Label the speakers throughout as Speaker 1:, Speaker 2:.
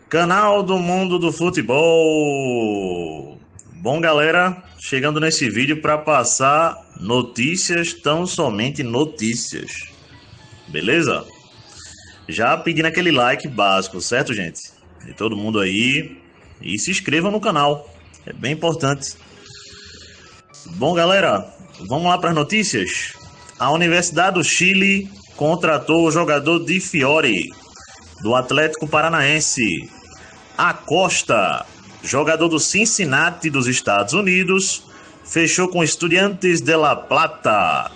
Speaker 1: Canal do Mundo do Futebol. Bom, galera, chegando nesse vídeo para passar notícias, tão somente notícias. Beleza? Já pedindo aquele like básico, certo, gente? De todo mundo aí. E se inscreva no canal, é bem importante. Bom, galera, vamos lá para as notícias. A Universidade do Chile contratou o jogador Di Fiore, do Atlético Paranaense. Acosta, jogador do Cincinnati dos Estados Unidos, fechou com Estudiantes de La Plata,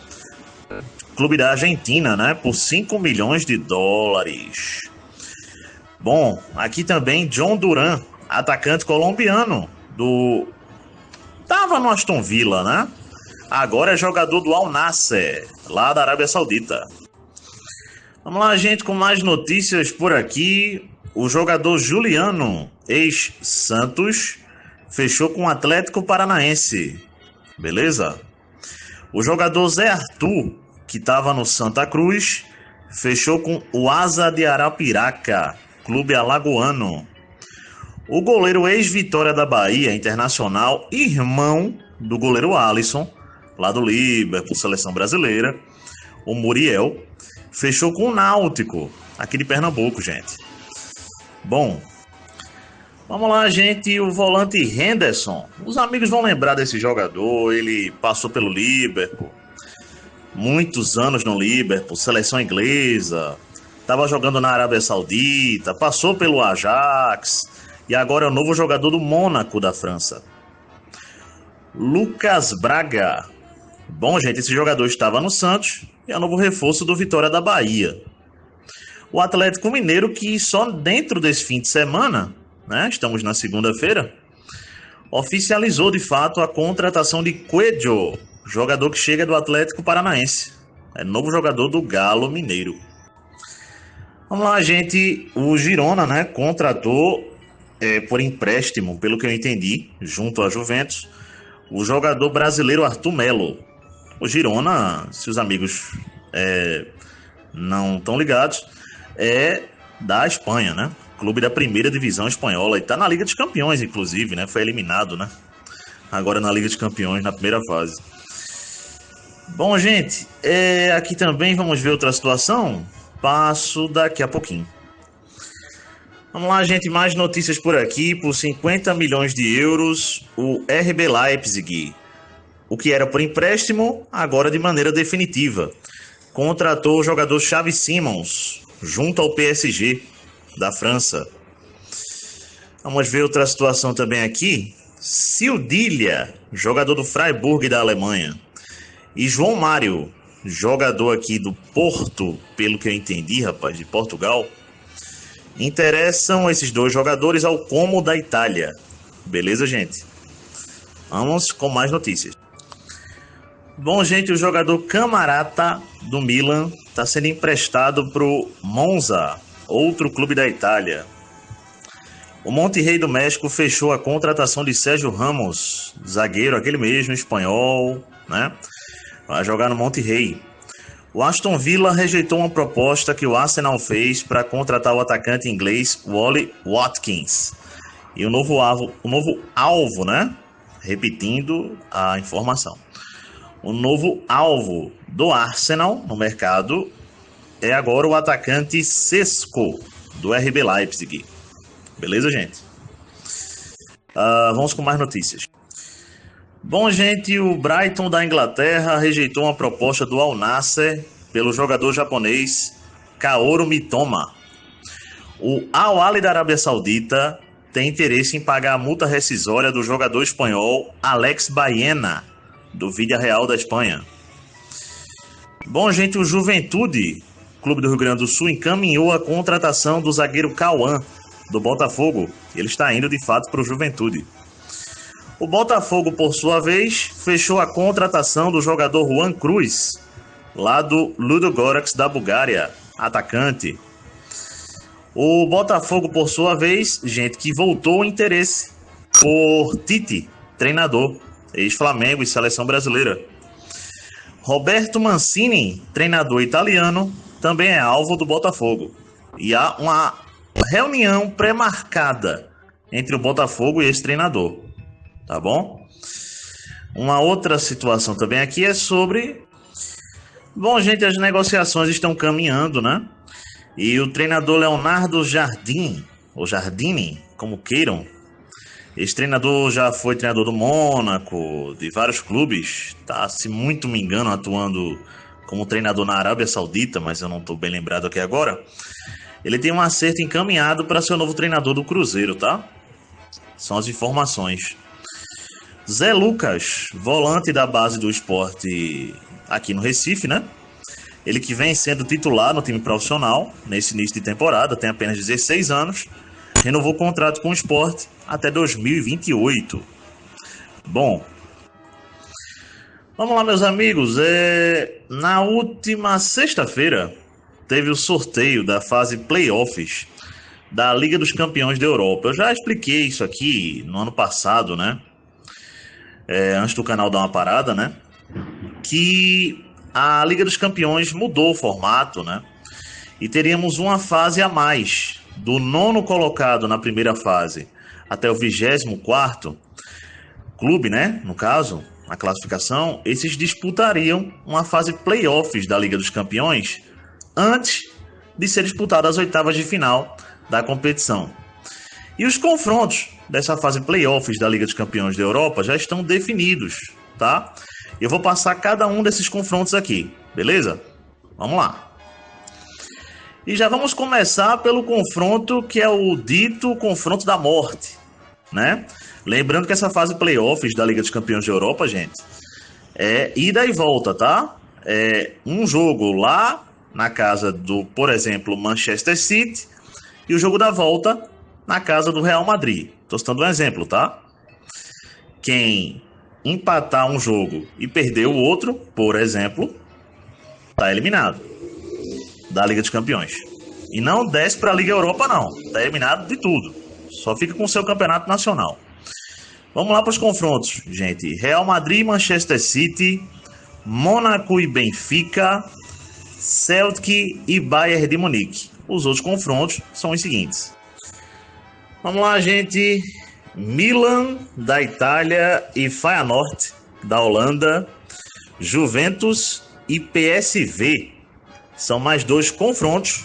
Speaker 1: clube da Argentina, né, por 5 milhões de dólares. Bom, aqui também John Duran, atacante colombiano tava no Aston Villa, né? Agora é jogador do Al Nassr, lá da Arábia Saudita. Vamos lá, gente, com mais notícias por aqui. O jogador Juliano, ex-Santos, fechou com o Atlético Paranaense. Beleza? O jogador Zé Arthur, que estava no Santa Cruz, fechou com o Asa de Arapiraca, clube alagoano. O goleiro ex-Vitória da Bahia, Internacional, irmão do goleiro Alisson, lá do Liverpool, seleção brasileira, o Muriel, fechou com o Náutico, aqui de Pernambuco, gente. Bom, vamos lá, gente. O volante Henderson, os amigos vão lembrar desse jogador. Ele passou pelo Liverpool, muitos anos no Liverpool, seleção inglesa, estava jogando na Arábia Saudita, passou pelo Ajax e agora é o novo jogador do Mônaco da França. Lucas Braga. Bom, gente, esse jogador estava no Santos e é o novo reforço do Vitória da Bahia. O Atlético Mineiro, que só dentro desse fim de semana, né, estamos na segunda-feira, oficializou de fato a contratação de Coelho, jogador que chega do Atlético Paranaense. É novo jogador do Galo Mineiro. Vamos lá, gente. O Girona, né, contratou por empréstimo, pelo que eu entendi, junto à Juventus, o jogador brasileiro Arthur Melo. O Girona, se os amigos não estão ligados, é da Espanha, né? Clube da primeira divisão espanhola. E tá na Liga dos Campeões, inclusive, né? Foi eliminado, né? Agora na Liga dos Campeões, na primeira fase. Bom, gente, aqui também vamos ver outra situação. Passo daqui a pouquinho. Vamos lá, gente, mais notícias por aqui. Por 50 milhões de euros, o RB Leipzig, o que era por empréstimo, agora de maneira definitiva, contratou o jogador Xavi Simons, junto ao PSG, da França. Vamos ver outra situação também aqui. Sildilha, jogador do Freiburg da Alemanha, e João Mário, jogador aqui do Porto, pelo que eu entendi, rapaz, de Portugal, interessam esses dois jogadores ao Como da Itália. Beleza, gente? Vamos com mais notícias. Bom, gente, o jogador Camarata do Milan está sendo emprestado para o Monza, outro clube da Itália. O Monterrey do México fechou a contratação de Sérgio Ramos, zagueiro, aquele mesmo, espanhol, né? Vai jogar no Monterrey. O Aston Villa rejeitou uma proposta que o Arsenal fez para contratar o atacante inglês Wally Watkins. E o novo alvo, né? Repetindo a informação. O novo alvo do Arsenal no mercado é agora o atacante Sesco, do RB Leipzig. Beleza, gente? Vamos com mais notícias. Bom, gente, o Brighton da Inglaterra rejeitou uma proposta do Al Nassr pelo jogador japonês Kaoru Mitoma. O Al Ahly da Arábia Saudita tem interesse em pagar a multa rescisória do jogador espanhol Alex Baena, do Villarreal da Espanha. Bom, gente, o Juventude, clube do Rio Grande do Sul, encaminhou a contratação do zagueiro Cauã, do Botafogo. Ele está indo, de fato, para o Juventude. O Botafogo, por sua vez, fechou a contratação do jogador Juan Cruz, lá do Ludogorets da Bulgária, atacante. O Botafogo, por sua vez, gente, que voltou o interesse por Tite, treinador, ex-Flamengo e seleção brasileira. Roberto Mancini, treinador italiano, também é alvo do Botafogo. E há uma reunião pré-marcada entre o Botafogo e esse treinador, tá bom? Uma outra situação também aqui é sobre... Bom, gente, as negociações estão caminhando, né? E o treinador Leonardo Jardim, ou Jardine, como queiram, esse treinador já foi treinador do Mônaco, de vários clubes, tá, se muito me engano, atuando como treinador na Arábia Saudita, mas eu não estou bem lembrado aqui agora. Ele tem um acerto encaminhado para ser o novo treinador do Cruzeiro, tá? São as informações. Zé Lucas, volante da base do Sport aqui no Recife, né? Ele que vem sendo titular no time profissional nesse início de temporada, tem apenas 16 anos, renovou o contrato com o Sport até 2028. Bom, vamos lá, meus amigos. Na última sexta-feira teve o sorteio da fase playoffs da Liga dos Campeões da Europa. Eu já expliquei isso aqui no ano passado, né? Antes do canal dar uma parada, né? Que a Liga dos Campeões mudou o formato, né? E teríamos uma fase a mais. Do 9º colocado na primeira fase até o 24º clube, né? No caso, a classificação, esses disputariam uma fase playoffs da Liga dos Campeões antes de ser disputada as oitavas de final da competição. E os confrontos dessa fase playoffs da Liga dos Campeões da Europa já estão definidos, tá? Eu vou passar cada um desses confrontos aqui, beleza? Vamos lá. E já vamos começar pelo confronto que é o dito confronto da morte, né? Lembrando que essa fase playoffs da Liga dos Campeões da Europa, gente, é ida e volta, tá? É um jogo lá na casa do, por exemplo, Manchester City e o jogo da volta na casa do Real Madrid. Tô citando um exemplo, tá? Quem empatar um jogo e perder o outro, por exemplo, tá eliminado da Liga dos Campeões. E não desce para a Liga Europa, não. Tá eliminado de tudo. Só fica com o seu campeonato nacional. Vamos lá para os confrontos, gente. Real Madrid, Manchester City, Mônaco e Benfica, Celtic e Bayern de Munique. Os outros confrontos são os seguintes. Vamos lá, gente. Milan, da Itália, e Feyenoord, da Holanda, Juventus e PSV. São mais 2 confrontos.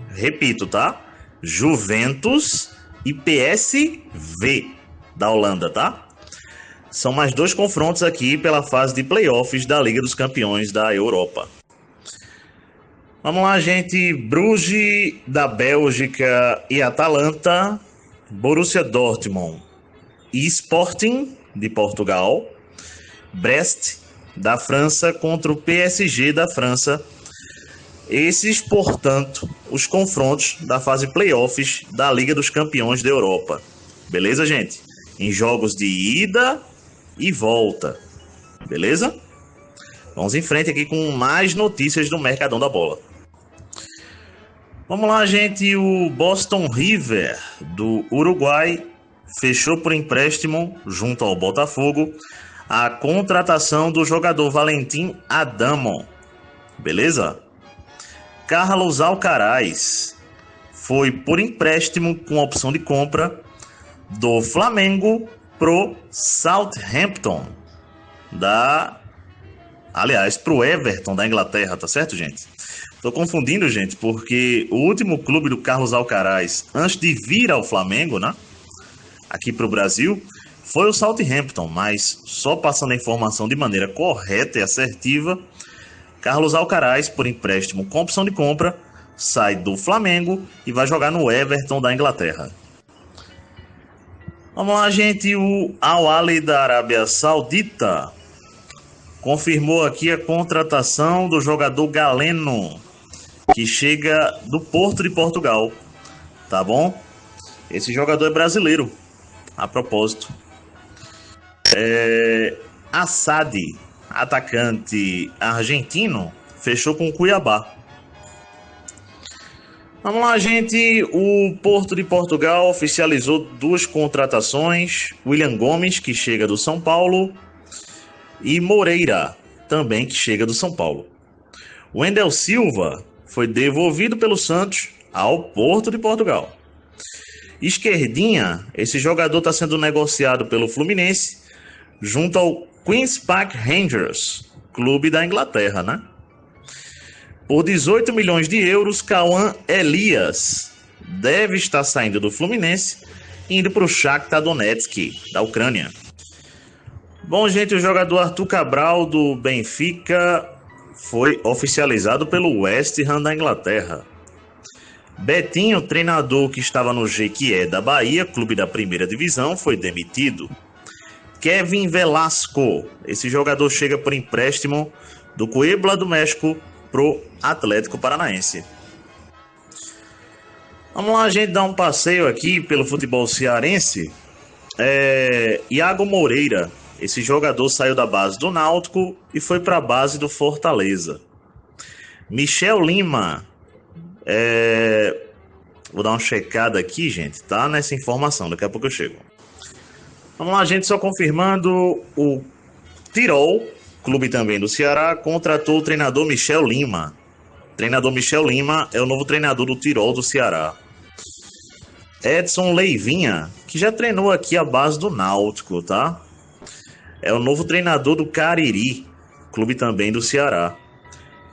Speaker 1: Repito, tá? Juventus e PSV, da Holanda, tá? São mais 2 confrontos aqui pela fase de playoffs da Liga dos Campeões da Europa. Vamos lá, gente. Bruges, da Bélgica, e Atalanta, Borussia Dortmund e Sporting, de Portugal, Brest, da França, contra o PSG da França. Esses, portanto, os confrontos da fase playoffs da Liga dos Campeões da Europa. Beleza, gente? Em jogos de ida e volta. Beleza? Vamos em frente aqui com mais notícias do Mercadão da Bola. Vamos lá, gente. O Boston River, do Uruguai, fechou por empréstimo, junto ao Botafogo, a contratação do jogador Valentim Adamo. Beleza? Carlos Alcaraz foi por empréstimo com opção de compra do Flamengo pro Southampton, pro Everton da Inglaterra, tá certo, gente? Tô confundindo, gente, porque o último clube do Carlos Alcaraz, antes de vir ao Flamengo, né, aqui pro Brasil, foi o Southampton, mas só passando a informação de maneira correta e assertiva, Carlos Alcaraz, por empréstimo com opção de compra, sai do Flamengo e vai jogar no Everton da Inglaterra. Vamos lá, gente. O Al Ahly da Arábia Saudita confirmou aqui a contratação do jogador Galeno, que chega do Porto de Portugal, tá bom? Esse jogador é brasileiro, a propósito. Assad, atacante argentino, fechou com o Cuiabá. Vamos lá, gente. O Porto de Portugal oficializou 2 contratações. William Gomes, que chega do São Paulo, e Moreira, também que chega do São Paulo. Wendel Silva foi devolvido pelo Santos ao Porto de Portugal. Esquerdinha, esse jogador está sendo negociado pelo Fluminense junto ao Queen's Park Rangers, clube da Inglaterra, né? Por 18 milhões de euros, Cauã Elias deve estar saindo do Fluminense e indo para o Shakhtar Donetsk, da Ucrânia. Bom, gente, o jogador Arthur Cabral do Benfica foi oficializado pelo West Ham da Inglaterra. Betinho, treinador que estava no Jequié da Bahia, clube da primeira divisão, foi demitido. Kevin Velasco, esse jogador chega por empréstimo do Puebla do México pro Atlético Paranaense. Vamos lá, a gente dar um passeio aqui pelo futebol cearense. Iago Moreira, esse jogador saiu da base do Náutico e foi para a base do Fortaleza. Michel Lima, vou dar uma checada aqui, gente, tá nessa informação, daqui a pouco eu chego. Vamos lá, gente, só confirmando, o Tirol, clube também do Ceará, contratou o treinador Michel Lima. O treinador Michel Lima é o novo treinador do Tirol do Ceará. Edson Leivinha, que já treinou aqui a base do Náutico, tá? É o novo treinador do Cariri, clube também do Ceará.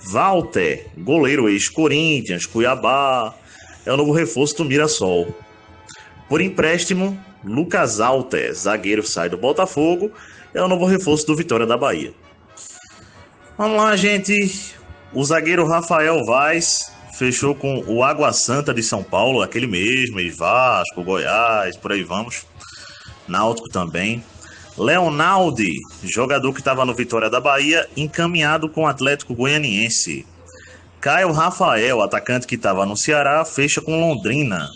Speaker 1: Walter, goleiro ex-Corinthians, Cuiabá, é o novo reforço do Mirassol. Por empréstimo, Lucas Alter, zagueiro, sai do Botafogo, é o novo reforço do Vitória da Bahia. Vamos lá, gente. O zagueiro Rafael Vaz fechou com o Água Santa de São Paulo, aquele mesmo, Vasco, Goiás, por aí vamos. Náutico também. Leonaldi, jogador que estava no Vitória da Bahia, encaminhado com o Atlético Goianiense. Caio Rafael, atacante que estava no Ceará, fecha com Londrina.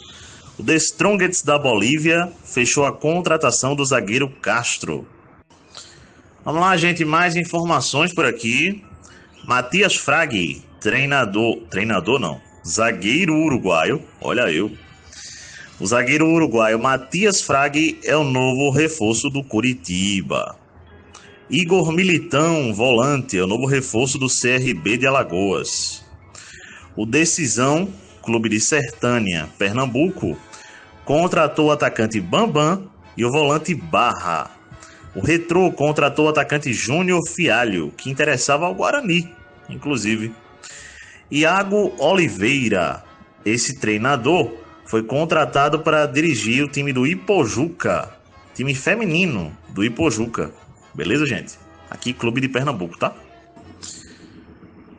Speaker 1: O The Strongest da Bolívia fechou a contratação do zagueiro Castro. Vamos lá, gente, mais informações por aqui. Matias Frag, zagueiro uruguaio, olha eu. O zagueiro uruguaio Matias Frag é o novo reforço do Coritiba. Igor Militão, volante, é o novo reforço do CRB de Alagoas. O Decisão, clube de Sertânia, Pernambuco, contratou o atacante Bambam e o volante Barra. O Retrô contratou o atacante Júnior Fialho, que interessava ao Guarani, inclusive. Iago Oliveira, esse treinador, foi contratado para dirigir o time do Ipojuca, time feminino do Ipojuca. Beleza, gente? Aqui, clube de Pernambuco, tá?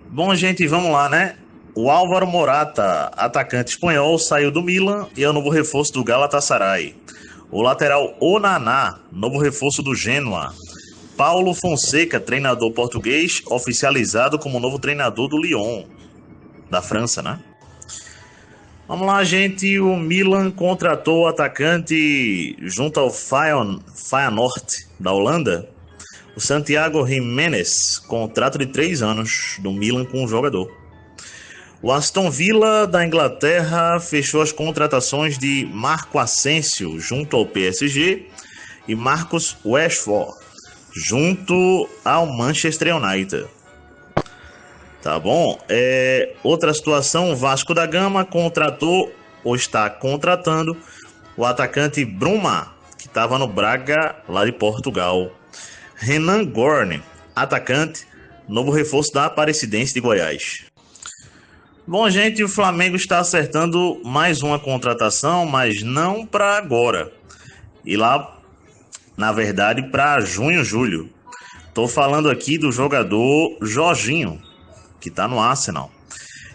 Speaker 1: Bom, gente, vamos lá, né? O Álvaro Morata, atacante espanhol, saiu do Milan e é o novo reforço do Galatasaray. O lateral Onaná, novo reforço do Genoa. Paulo Fonseca, treinador português, oficializado como novo treinador do Lyon, da França, né? Vamos lá, gente. O Milan contratou o atacante junto ao Feyenoord da Holanda, o Santiago Jiménez, contrato de 3 anos do Milan com o jogador. O Aston Villa da Inglaterra fechou as contratações de Marco Asensio junto ao PSG e Marcus Rashford junto ao Manchester United. Tá bom? Outra situação, o Vasco da Gama contratou ou está contratando o atacante Bruma, que estava no Braga, lá de Portugal. Renan Gorne, atacante, novo reforço da Aparecidense de Goiás. Bom, gente, o Flamengo está acertando mais uma contratação, mas não para agora. E lá, na verdade, para junho, julho. Estou falando aqui do jogador Jorginho, que está no Arsenal.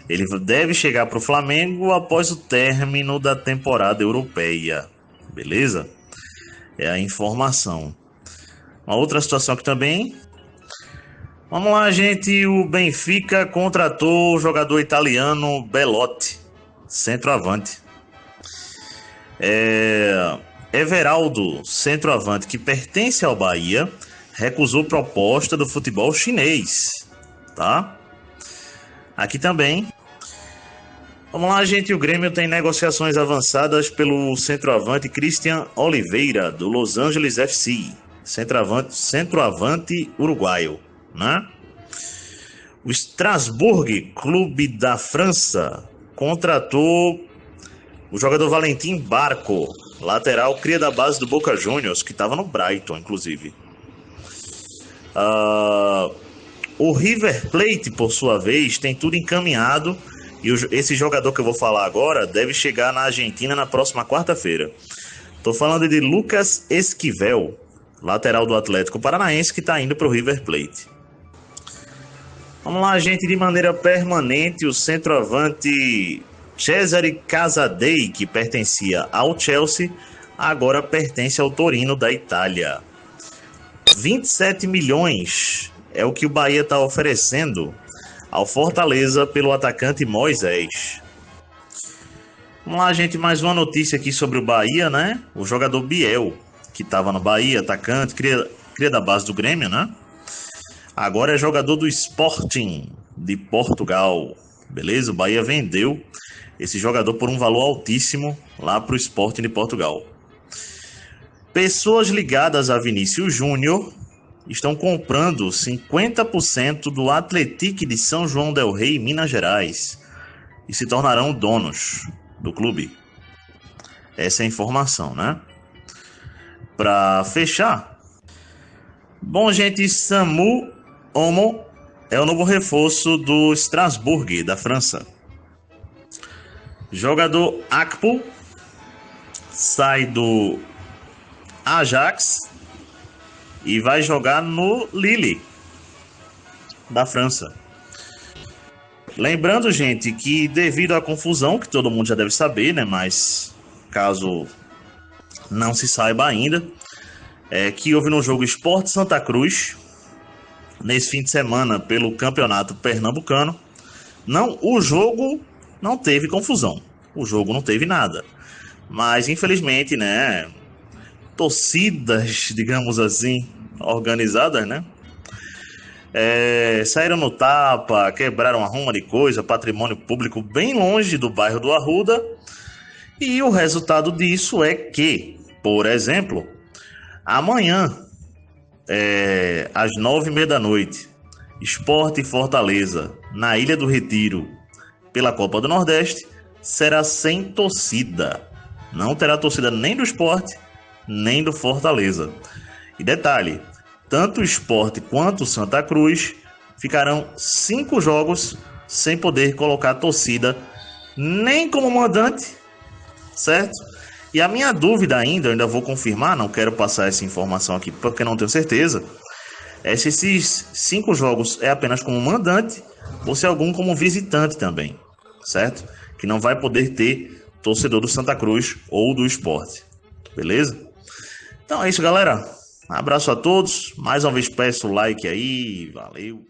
Speaker 1: Ele deve chegar para o Flamengo após o término da temporada europeia. Beleza? É a informação. Uma outra situação aqui também. Vamos lá, gente. O Benfica contratou o jogador italiano Belotti, centroavante. Everaldo, centroavante que pertence ao Bahia, recusou proposta do futebol chinês. Tá? Aqui também. Vamos lá, gente. O Grêmio tem negociações avançadas pelo centroavante Christian Oliveira, do Los Angeles FC. Centroavante uruguaio, né? O Strasbourg, clube da França, contratou O jogador Valentim Barco, lateral, cria da base do Boca Juniors, que estava no Brighton, inclusive. O River Plate, por sua vez, tem tudo encaminhado. E esse jogador que eu vou falar agora deve chegar na Argentina na próxima quarta-feira. Estou falando de Lucas Esquivel, lateral do Atlético Paranaense, que está indo para o River Plate. Vamos lá, gente, de maneira permanente, o centroavante Cesare Casadei, que pertencia ao Chelsea, agora pertence ao Torino da Itália. 27 milhões é o que o Bahia está oferecendo ao Fortaleza pelo atacante Moisés. Vamos lá, gente, mais uma notícia aqui sobre o Bahia, né? O jogador Biel, que estava no Bahia, atacante, cria da base do Grêmio, né? Agora é jogador do Sporting de Portugal, beleza? O Bahia vendeu esse jogador por um valor altíssimo lá para o Sporting de Portugal. Pessoas ligadas a Vinícius Júnior estão comprando 50% do Atlético de São João del Rei, Minas Gerais, e se tornarão donos do clube. Essa é a informação, né? Para fechar, bom, gente, Samu Omo é o novo reforço do Strasbourg, da França. Jogador Akpo sai do Ajax e vai jogar no Lille, da França. Lembrando, gente, que devido à confusão, que todo mundo já deve saber, né? Mas caso não se saiba ainda, que houve no jogo Sport Santa Cruz, nesse fim de semana, pelo Campeonato Pernambucano. O jogo não teve confusão, o jogo não teve nada. Mas, infelizmente, né, torcidas, digamos assim, organizadas, né, saíram no tapa, quebraram uma ruma de coisa, patrimônio público bem longe do bairro do Arruda. E o resultado disso é que, por exemplo, amanhã, às 9h30 da noite, Sport e Fortaleza, na Ilha do Retiro, pela Copa do Nordeste, será sem torcida. Não terá torcida nem do Sport, nem do Fortaleza. E detalhe, tanto o Sport quanto o Santa Cruz ficarão 5 jogos sem poder colocar torcida, nem como mandante, certo? E a minha dúvida ainda, eu ainda vou confirmar, não quero passar essa informação aqui porque não tenho certeza, é se esses 5 jogos é apenas como mandante ou se algum como visitante também, certo? Que não vai poder ter torcedor do Santa Cruz ou do Sport, beleza? Então é isso, galera. Um abraço a todos. Mais uma vez peço o like aí. Valeu.